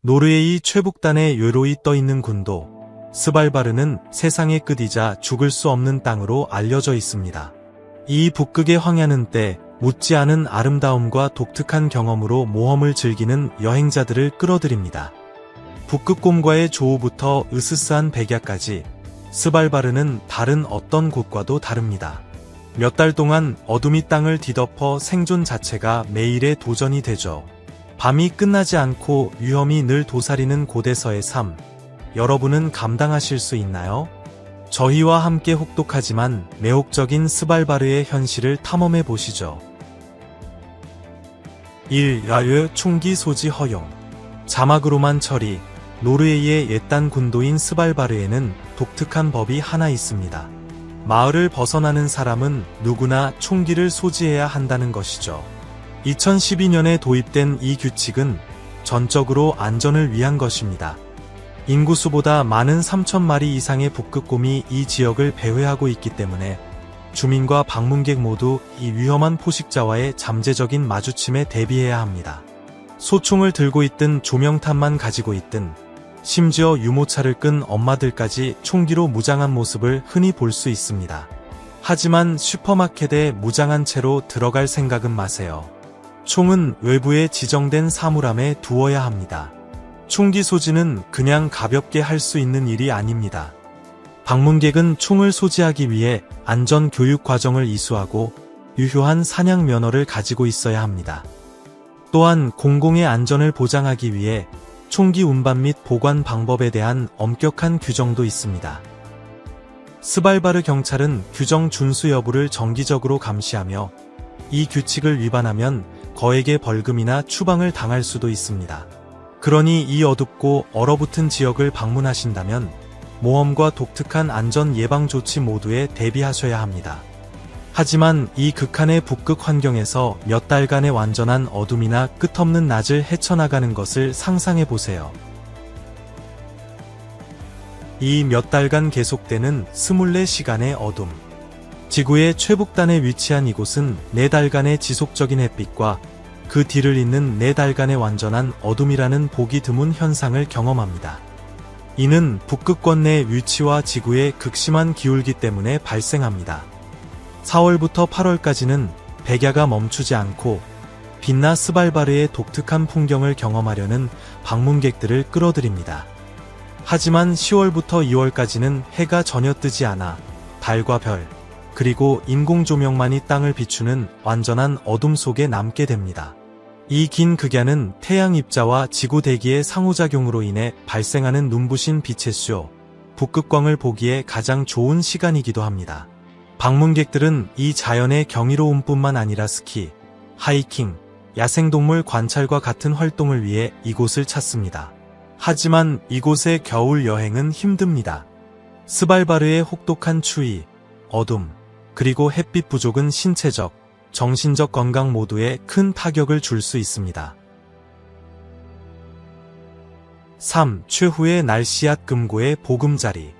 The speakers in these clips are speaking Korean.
노르웨이 최북단에 외로이 떠있는 군도 스발바르는 세상의 끝이자 죽을 수 없는 땅으로 알려져 있습니다. 이 북극의 황야는 때 묻지 않은 아름다움과 독특한 경험으로 모험을 즐기는 여행자들을 끌어들입니다. 북극곰과의 조우부터 으스스한 백야까지 스발바르는 다른 어떤 곳과도 다릅니다. 몇 달 동안 어둠이 땅을 뒤덮어 생존 자체가 매일의 도전이 되죠. 밤이 끝나지 않고 위험이 늘 도사리는 곳에서의 삶, 여러분은 감당하실 수 있나요? 저희와 함께 혹독하지만 매혹적인 스발바르의 현실을 탐험해 보시죠. 1. 야외 총기 소지 허용. 자막으로만 처리. 노르웨이의 옛단 군도인 스발바르에는 독특한 법이 하나 있습니다. 마을을 벗어나는 사람은 누구나 총기를 소지해야 한다는 것이죠. 2012년에 도입된 이 규칙은 전적으로 안전을 위한 것입니다. 인구수보다 많은 3,000마리 이상의 북극곰이 이 지역을 배회하고 있기 때문에 주민과 방문객 모두 이 위험한 포식자와의 잠재적인 마주침에 대비해야 합니다. 소총을 들고 있든 조명탄만 가지고 있든 심지어 유모차를 끈 엄마들까지 총기로 무장한 모습을 흔히 볼 수 있습니다. 하지만 슈퍼마켓에 무장한 채로 들어갈 생각은 마세요. 총은 외부에 지정된 사물함에 두어야 합니다. 총기 소지는 그냥 가볍게 할 수 있는 일이 아닙니다. 방문객은 총을 소지하기 위해 안전 교육 과정을 이수하고 유효한 사냥 면허를 가지고 있어야 합니다. 또한 공공의 안전을 보장하기 위해 총기 운반 및 보관 방법에 대한 엄격한 규정도 있습니다. 스발바르 경찰은 규정 준수 여부를 정기적으로 감시하며 이 규칙을 위반하면 거액의 벌금이나 추방을 당할 수도 있습니다. 그러니 이 어둡고 얼어붙은 지역을 방문하신다면 모험과 독특한 안전 예방 조치 모두에 대비하셔야 합니다. 하지만 이 극한의 북극 환경에서 몇 달간의 완전한 어둠이나 끝없는 낮을 헤쳐나가는 것을 상상해 보세요. 이 몇 달간 계속되는 24시간의 어둠. 지구의 최북단에 위치한 이곳은 4달간의 지속적인 햇빛과 그 뒤를 잇는 4달간의 완전한 어둠이라는 보기 드문 현상을 경험합니다. 이는 북극권 내 위치와 지구의 극심한 기울기 때문에 발생합니다. 4월부터 8월까지는 백야가 멈추지 않고 빛나 스발바르의 독특한 풍경을 경험하려는 방문객들을 끌어들입니다. 하지만 10월부터 2월까지는 해가 전혀 뜨지 않아 달과 별, 그리고 인공조명만이 땅을 비추는 완전한 어둠 속에 남게 됩니다. 이 긴 극야는 태양 입자와 지구 대기의 상호작용으로 인해 발생하는 눈부신 빛의 쇼, 북극광을 보기에 가장 좋은 시간이기도 합니다. 방문객들은 이 자연의 경이로움뿐만 아니라 스키, 하이킹, 야생동물 관찰과 같은 활동을 위해 이곳을 찾습니다. 하지만 이곳의 겨울 여행은 힘듭니다. 스발바르의 혹독한 추위, 어둠, 그리고 햇빛 부족은 신체적, 정신적 건강 모두에 큰 타격을 줄 수 있습니다. 3. 최후의 날씨앗 금고의 보금자리.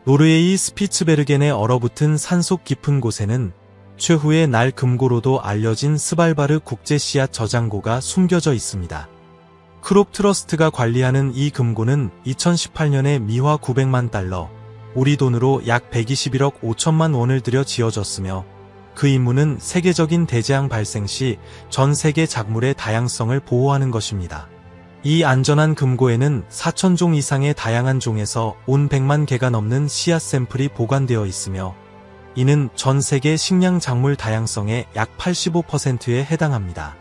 노르웨이 스피츠베르겐의 얼어붙은 산속 깊은 곳에는 최후의 날 금고로도 알려진 스발바르 국제 씨앗 저장고가 숨겨져 있습니다. 크롭 트러스트가 관리하는 이 금고는 2018년에 미화 900만 달러, 우리 돈으로 약 121억 5천만 원을 들여 지어졌으며 그 임무는 세계적인 대재앙 발생 시 전 세계 작물의 다양성을 보호하는 것입니다. 이 안전한 금고에는 4,000종 이상의 다양한 종에서 온 100만 개가 넘는 씨앗 샘플이 보관되어 있으며 이는 전 세계 식량 작물 다양성의 약 85%에 해당합니다.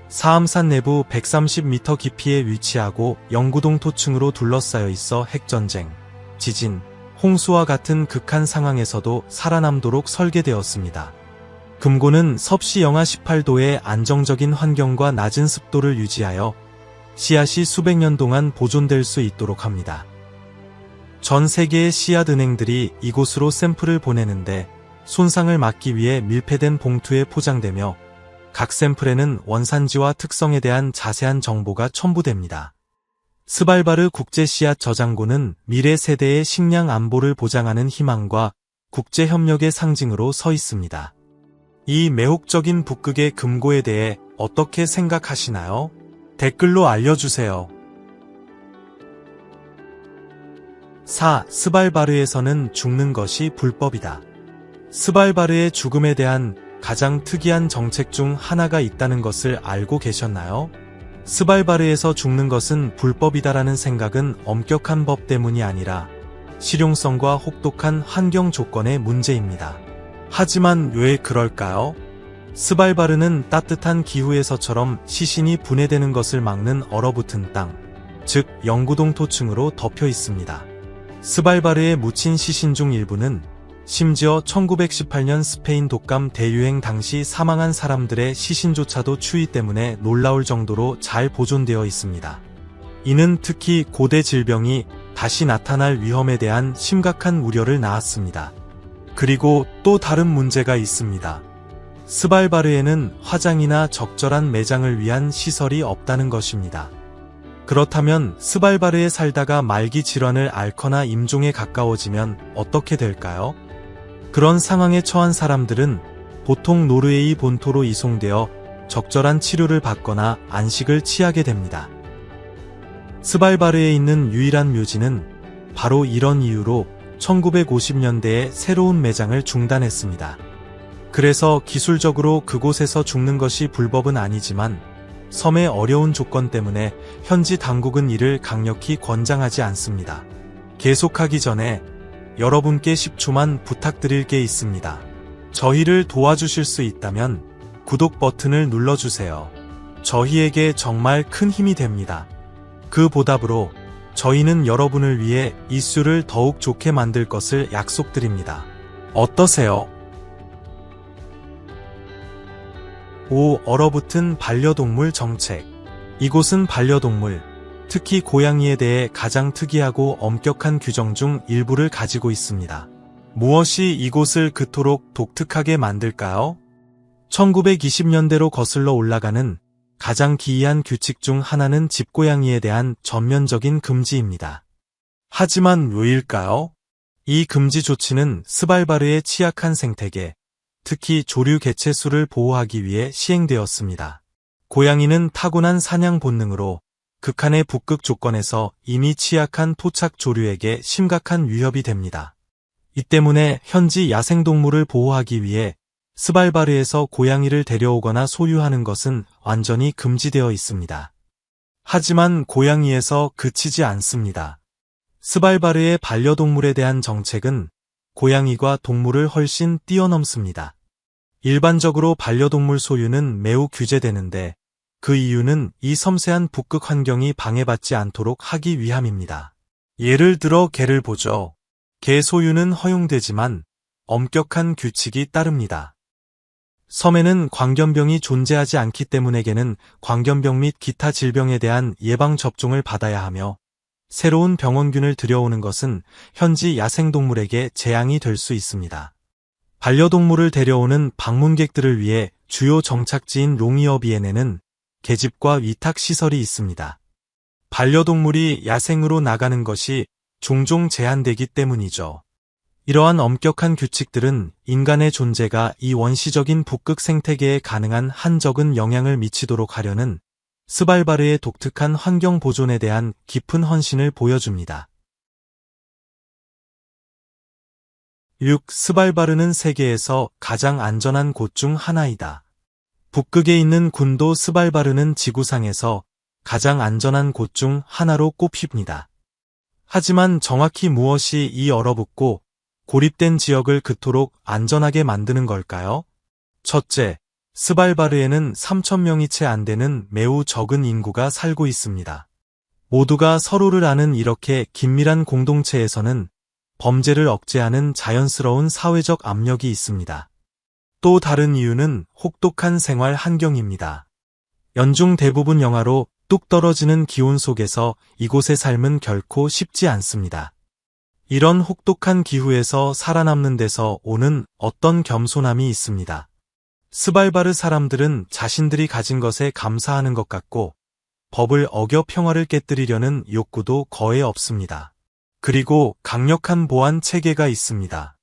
사암산 내부 130m 깊이에 위치하고 영구동토층으로 둘러싸여 있어 핵전쟁, 지진, 홍수와 같은 극한 상황에서도 살아남도록 설계되었습니다. 금고는 섭씨 영하 18도의 안정적인 환경과 낮은 습도를 유지하여 씨앗이 수백 년 동안 보존될 수 있도록 합니다. 전 세계의 씨앗 은행들이 이곳으로 샘플을 보내는데 손상을 막기 위해 밀폐된 봉투에 포장되며 각 샘플에는 원산지와 특성에 대한 자세한 정보가 첨부됩니다. 스발바르 국제 씨앗 저장고는 미래 세대의 식량 안보를 보장하는 희망과 국제 협력의 상징으로 서 있습니다. 이 매혹적인 북극의 금고에 대해 어떻게 생각하시나요? 댓글로 알려주세요. 4. 스발바르에서는 죽는 것이 불법이다. 스발바르의 죽음에 대한 가장 특이한 정책 중 하나가 있다는 것을 알고 계셨나요? 스발바르에서 죽는 것은 불법이다라는 생각은 엄격한 법 때문이 아니라 실용성과 혹독한 환경 조건의 문제입니다. 하지만 왜 그럴까요? 스발바르는 따뜻한 기후에서처럼 시신이 분해되는 것을 막는 얼어붙은 땅, 즉 영구동토층으로 덮여 있습니다. 스발바르에 묻힌 시신 중 일부는 심지어 1918년 스페인 독감 대유행 당시 사망한 사람들의 시신조차도 추위 때문에 놀라울 정도로 잘 보존되어 있습니다. 이는 특히 고대 질병이 다시 나타날 위험에 대한 심각한 우려를 낳았습니다. 그리고 또 다른 문제가 있습니다. 스발바르에는 화장이나 적절한 매장을 위한 시설이 없다는 것입니다. 그렇다면 스발바르에 살다가 말기 질환을 앓거나 임종에 가까워지면 어떻게 될까요? 그런 상황에 처한 사람들은 보통 노르웨이 본토로 이송되어 적절한 치료를 받거나 안식을 취하게 됩니다. 스발바르에 있는 유일한 묘지는 바로 이런 이유로 1950년대에 새로운 매장을 중단했습니다. 그래서 기술적으로 그곳에서 죽는 것이 불법은 아니지만 섬의 어려운 조건 때문에 현지 당국은 이를 강력히 권장하지 않습니다. 계속하기 전에 여러분께 10초만 부탁드릴 게 있습니다. 저희를 도와주실 수 있다면 구독 버튼을 눌러주세요. 저희에게 정말 큰 힘이 됩니다. 그 보답으로 저희는 여러분을 위해 이슈를 더욱 좋게 만들 것을 약속드립니다. 어떠세요? 5. 얼어붙은 반려동물 정책. 이곳은 반려동물, 특히 고양이에 대해 가장 특이하고 엄격한 규정 중 일부를 가지고 있습니다. 무엇이 이곳을 그토록 독특하게 만들까요? 1920년대로 거슬러 올라가는 가장 기이한 규칙 중 하나는 집고양이에 대한 전면적인 금지입니다. 하지만 왜일까요? 이 금지 조치는 스발바르의 취약한 생태계, 특히 조류 개체수를 보호하기 위해 시행되었습니다. 고양이는 타고난 사냥 본능으로 극한의 북극 조건에서 이미 취약한 토착 조류에게 심각한 위협이 됩니다. 이 때문에 현지 야생동물을 보호하기 위해 스발바르에서 고양이를 데려오거나 소유하는 것은 완전히 금지되어 있습니다. 하지만 고양이에서 그치지 않습니다. 스발바르의 반려동물에 대한 정책은 고양이과 동물을 훨씬 뛰어넘습니다. 일반적으로 반려동물 소유는 매우 규제되는데 그 이유는 이 섬세한 북극 환경이 방해받지 않도록 하기 위함입니다. 예를 들어 개를 보죠. 개 소유는 허용되지만 엄격한 규칙이 따릅니다. 섬에는 광견병이 존재하지 않기 때문에 개는 광견병 및 기타 질병에 대한 예방접종을 받아야 하며 새로운 병원균을 들여오는 것은 현지 야생동물에게 재앙이 될 수 있습니다. 반려동물을 데려오는 방문객들을 위해 주요 정착지인 롱이어비엔에는 계집과 위탁시설이 있습니다. 반려동물이 야생으로 나가는 것이 종종 제한되기 때문이죠. 이러한 엄격한 규칙들은 인간의 존재가 이 원시적인 북극 생태계에 가능한 한 적은 영향을 미치도록 하려는 스발바르의 독특한 환경 보존에 대한 깊은 헌신을 보여줍니다. 6. 스발바르는 세계에서 가장 안전한 곳 중 하나이다. 북극에 있는 군도 스발바르는 지구상에서 가장 안전한 곳 중 하나로 꼽힙니다. 하지만 정확히 무엇이 이 얼어붙고 고립된 지역을 그토록 안전하게 만드는 걸까요? 첫째, 스발바르에는 3,000명이 채 안 되는 매우 적은 인구가 살고 있습니다. 모두가 서로를 아는 이렇게 긴밀한 공동체에서는 범죄를 억제하는 자연스러운 사회적 압력이 있습니다. 또 다른 이유는 혹독한 생활 환경입니다. 연중 대부분 영하로 뚝 떨어지는 기온 속에서 이곳의 삶은 결코 쉽지 않습니다. 이런 혹독한 기후에서 살아남는 데서 오는 어떤 겸손함이 있습니다. 스발바르 사람들은 자신들이 가진 것에 감사하는 것 같고 법을 어겨 평화를 깨뜨리려는 욕구도 거의 없습니다. 그리고 강력한 보안 체계가 있습니다.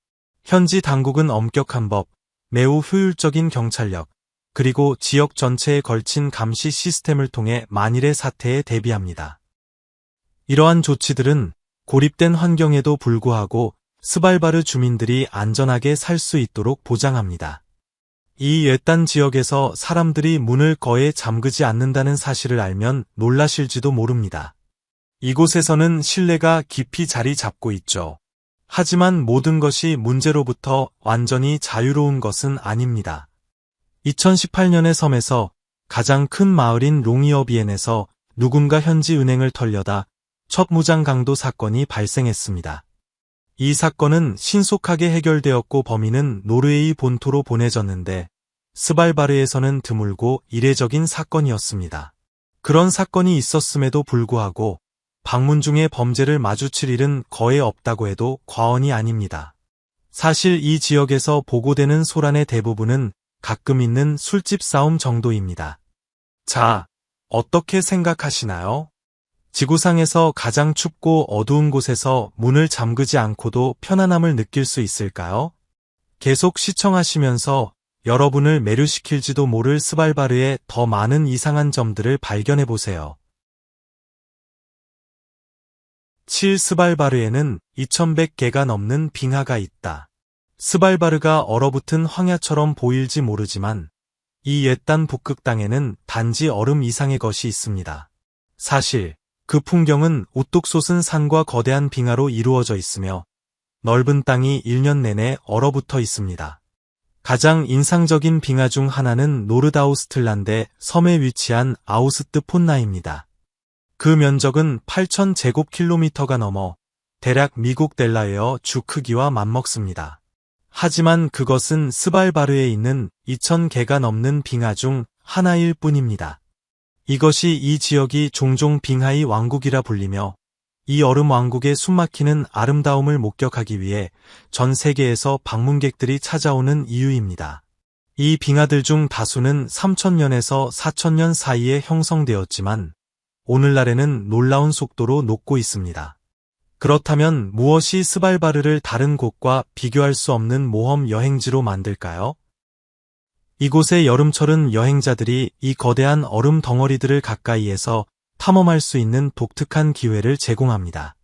현지 당국은 엄격한 법, 매우 효율적인 경찰력, 그리고 지역 전체에 걸친 감시 시스템을 통해 만일의 사태에 대비합니다. 이러한 조치들은 고립된 환경에도 불구하고 스발바르 주민들이 안전하게 살 수 있도록 보장합니다. 이 외딴 지역에서 사람들이 문을 거에 잠그지 않는다는 사실을 알면 놀라실지도 모릅니다. 이곳에서는 신뢰가 깊이 자리 잡고 있죠. 하지만 모든 것이 문제로부터 완전히 자유로운 것은 아닙니다. 2018년에 섬에서 가장 큰 마을인 롱이어비엔에서 누군가 현지 은행을 털려다 첫 무장 강도 사건이 발생했습니다. 이 사건은 신속하게 해결되었고 범인은 노르웨이 본토로 보내졌는데 스발바르에서는 드물고 이례적인 사건이었습니다. 그런 사건이 있었음에도 불구하고 방문 중에 범죄를 마주칠 일은 거의 없다고 해도 과언이 아닙니다. 사실 이 지역에서 보고되는 소란의 대부분은 가끔 있는 술집 싸움 정도입니다. 자, 어떻게 생각하시나요? 지구상에서 가장 춥고 어두운 곳에서 문을 잠그지 않고도 편안함을 느낄 수 있을까요? 계속 시청하시면서 여러분을 매료시킬지도 모를 스발바르의 더 많은 이상한 점들을 발견해보세요. 7. 스발바르에는 2100개가 넘는 빙하가 있다. 스발바르가 얼어붙은 황야처럼 보일지 모르지만 이 옛단 북극 땅에는 단지 얼음 이상의 것이 있습니다. 사실 그 풍경은 우뚝 솟은 산과 거대한 빙하로 이루어져 있으며 넓은 땅이 1년 내내 얼어붙어 있습니다. 가장 인상적인 빙하 중 하나는 노르다우스틀란데 섬에 위치한 아우스트 폰나입니다. 그 면적은 8,000제곱킬로미터가 넘어 대략 미국 델라웨어 주 크기와 맞먹습니다. 하지만 그것은 스발바르에 있는 2,000개가 넘는 빙하 중 하나일 뿐입니다. 이것이 이 지역이 종종 빙하의 왕국이라 불리며 이 얼음 왕국의 숨막히는 아름다움을 목격하기 위해 전 세계에서 방문객들이 찾아오는 이유입니다. 이 빙하들 중 다수는 3,000년에서 4,000년 사이에 형성되었지만 오늘날에는 놀라운 속도로 녹고 있습니다. 그렇다면 무엇이 스발바르를 다른 곳과 비교할 수 없는 모험 여행지로 만들까요? 이곳의 여름철은 여행자들이 이 거대한 얼음 덩어리들을 가까이에서 탐험할 수 있는 독특한 기회를 제공합니다.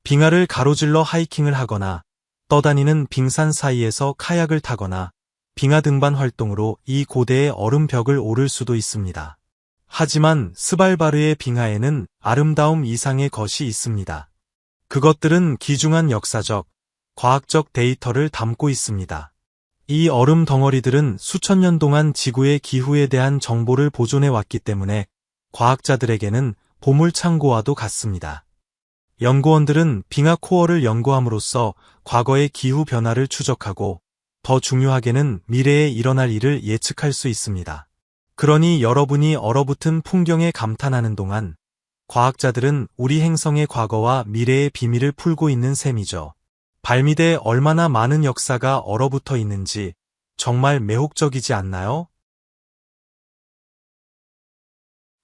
빙하를 가로질러 하이킹을 하거나 떠다니는 빙산 사이에서 카약을 타거나 빙하 등반 활동으로 이 고대의 얼음 벽을 오를 수도 있습니다. 하지만 스발바르의 빙하에는 아름다움 이상의 것이 있습니다. 그것들은 귀중한 역사적, 과학적 데이터를 담고 있습니다. 이 얼음 덩어리들은 수천 년 동안 지구의 기후에 대한 정보를 보존해 왔기 때문에 과학자들에게는 보물창고와도 같습니다. 연구원들은 빙하 코어를 연구함으로써 과거의 기후 변화를 추적하고 더 중요하게는 미래에 일어날 일을 예측할 수 있습니다. 그러니 여러분이 얼어붙은 풍경에 감탄하는 동안 과학자들은 우리 행성의 과거와 미래의 비밀을 풀고 있는 셈이죠. 발밑에 얼마나 많은 역사가 얼어붙어 있는지 정말 매혹적이지 않나요?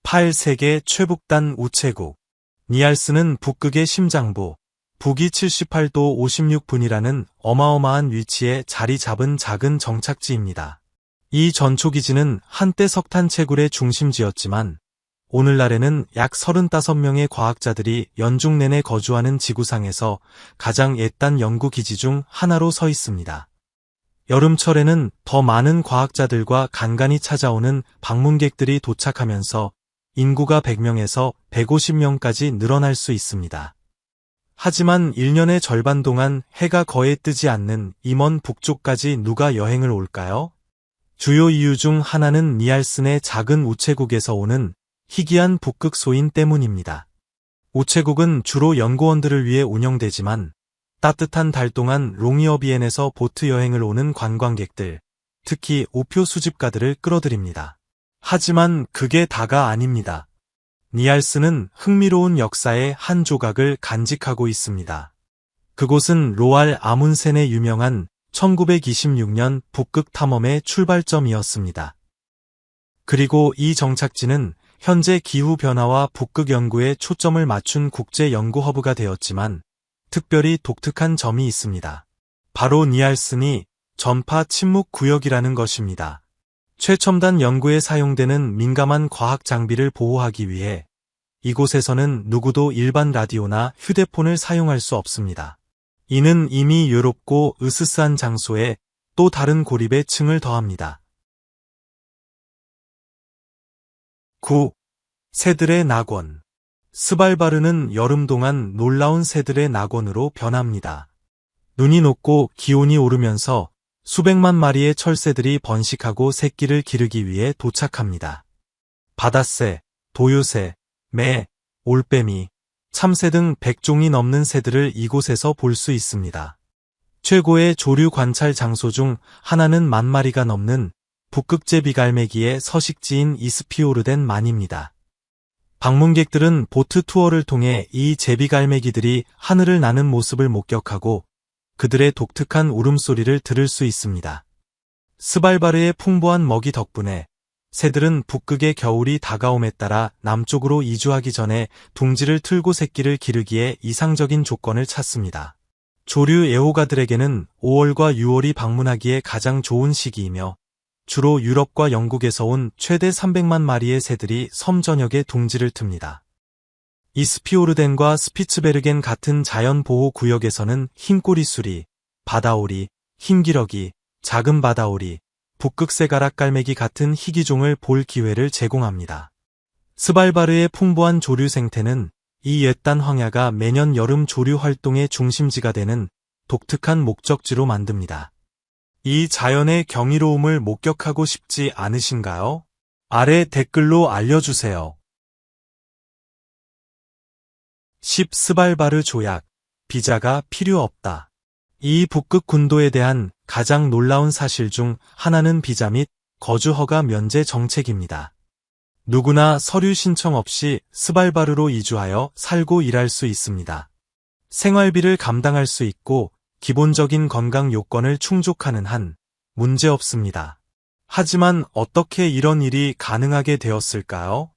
8. 세계 최북단 우체국. 니알스는 북극의 심장부, 북위 78도 56분이라는 어마어마한 위치에 자리 잡은 작은 정착지입니다. 이 전초기지는 한때 석탄 채굴의 중심지였지만 오늘날에는 약 35명의 과학자들이 연중 내내 거주하는 지구상에서 가장 옛단 연구기지 중 하나로 서 있습니다. 여름철에는 더 많은 과학자들과 간간히 찾아오는 방문객들이 도착하면서 인구가 100명에서 150명까지 늘어날 수 있습니다. 하지만 1년의 절반 동안 해가 거의 뜨지 않는 이 먼 북쪽까지 누가 여행을 올까요? 주요 이유 중 하나는 니알슨의 작은 우체국에서 오는 희귀한 북극 소인 때문입니다. 우체국은 주로 연구원들을 위해 운영되지만 따뜻한 달 동안 롱이어비엔에서 보트 여행을 오는 관광객들, 특히 우표 수집가들을 끌어들입니다. 하지만 그게 다가 아닙니다. 니알스는 흥미로운 역사의 한 조각을 간직하고 있습니다. 그곳은 로알 아문센의 유명한 1926년 북극 탐험의 출발점이었습니다. 그리고 이 정착지는 현재 기후변화와 북극 연구에 초점을 맞춘 국제 연구 허브가 되었지만 특별히 독특한 점이 있습니다. 바로 니알슨이 전파 침묵 구역이라는 것입니다. 최첨단 연구에 사용되는 민감한 과학 장비를 보호하기 위해 이곳에서는 누구도 일반 라디오나 휴대폰을 사용할 수 없습니다. 이는 이미 외롭고 으스스한 장소에 또 다른 고립의 층을 더합니다. 9. 새들의 낙원. 스발바르는 여름 동안 놀라운 새들의 낙원으로 변합니다. 눈이 녹고 기온이 오르면서 수백만 마리의 철새들이 번식하고 새끼를 기르기 위해 도착합니다. 바다새, 도요새, 매, 올빼미, 참새 등 100종이 넘는 새들을 이곳에서 볼 수 있습니다. 최고의 조류 관찰 장소 중 하나는 10,000마리가 넘는 북극제 비갈매기의 서식지인 이스피오르덴 만입니다. 방문객들은 보트 투어를 통해 이 제비갈매기들이 하늘을 나는 모습을 목격하고 그들의 독특한 울음소리를 들을 수 있습니다. 스발바르의 풍부한 먹이 덕분에 새들은 북극의 겨울이 다가옴에 따라 남쪽으로 이주하기 전에 둥지를 틀고 새끼를 기르기에 이상적인 조건을 찾습니다. 조류 애호가들에게는 5월과 6월이 방문하기에 가장 좋은 시기이며 주로 유럽과 영국에서 온 최대 300만 마리의 새들이 섬 전역에 둥지를 틉니다. 이스피오르덴과 스피츠베르겐 같은 자연보호구역에서는 흰꼬리 수리, 바다오리, 흰기러기, 작은 바다오리, 북극새 가락갈매기 같은 희귀종을 볼 기회를 제공합니다. 스발바르의 풍부한 조류 생태는 이 옛단 황야가 매년 여름 조류 활동의 중심지가 되는 독특한 목적지로 만듭니다. 이 자연의 경이로움을 목격하고 싶지 않으신가요? 아래 댓글로 알려주세요. 10. 스발바르 조약. 비자가 필요 없다. 이 북극 군도에 대한 가장 놀라운 사실 중 하나는 비자 및 거주 허가 면제 정책입니다. 누구나 서류 신청 없이 스발바르로 이주하여 살고 일할 수 있습니다. 생활비를 감당할 수 있고 기본적인 건강 요건을 충족하는 한 문제 없습니다. 하지만 어떻게 이런 일이 가능하게 되었을까요?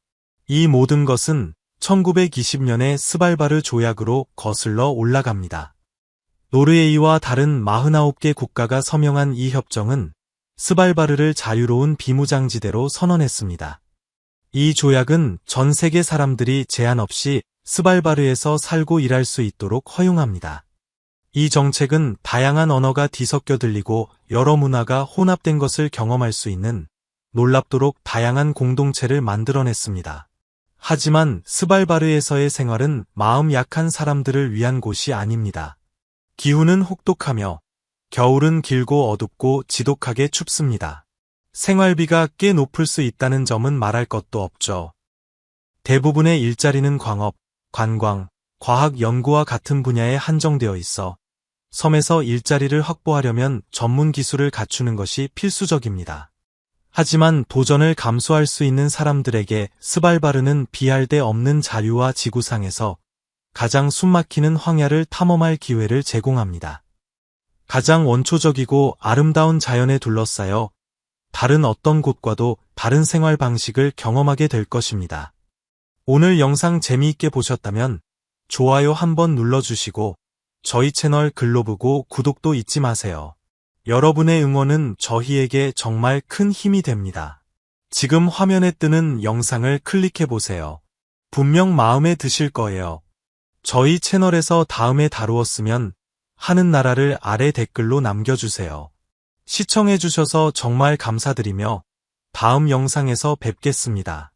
이 모든 것은 1920년의 스발바르 조약으로 거슬러 올라갑니다. 노르웨이와 다른 49개 국가가 서명한 이 협정은 스발바르를 자유로운 비무장지대로 선언했습니다. 이 조약은 전 세계 사람들이 제한 없이 스발바르에서 살고 일할 수 있도록 허용합니다. 이 정책은 다양한 언어가 뒤섞여 들리고 여러 문화가 혼합된 것을 경험할 수 있는 놀랍도록 다양한 공동체를 만들어냈습니다. 하지만 스발바르에서의 생활은 마음 약한 사람들을 위한 곳이 아닙니다. 기후는 혹독하며 겨울은 길고 어둡고 지독하게 춥습니다. 생활비가 꽤 높을 수 있다는 점은 말할 것도 없죠. 대부분의 일자리는 광업, 관광, 과학 연구와 같은 분야에 한정되어 있어 섬에서 일자리를 확보하려면 전문 기술을 갖추는 것이 필수적입니다. 하지만 도전을 감수할 수 있는 사람들에게 스발바르는 비할 데 없는 자유와 지구상에서 가장 숨막히는 황야를 탐험할 기회를 제공합니다. 가장 원초적이고 아름다운 자연에 둘러싸여 다른 어떤 곳과도 다른 생활 방식을 경험하게 될 것입니다. 오늘 영상 재미있게 보셨다면 좋아요 한번 눌러주시고 저희 채널 글로브고 구독도 잊지 마세요. 여러분의 응원은 저희에게 정말 큰 힘이 됩니다. 지금 화면에 뜨는 영상을 클릭해보세요. 분명 마음에 드실 거예요. 저희 채널에서 다음에 다루었으면 하는 나라를 아래 댓글로 남겨주세요. 시청해주셔서 정말 감사드리며 다음 영상에서 뵙겠습니다.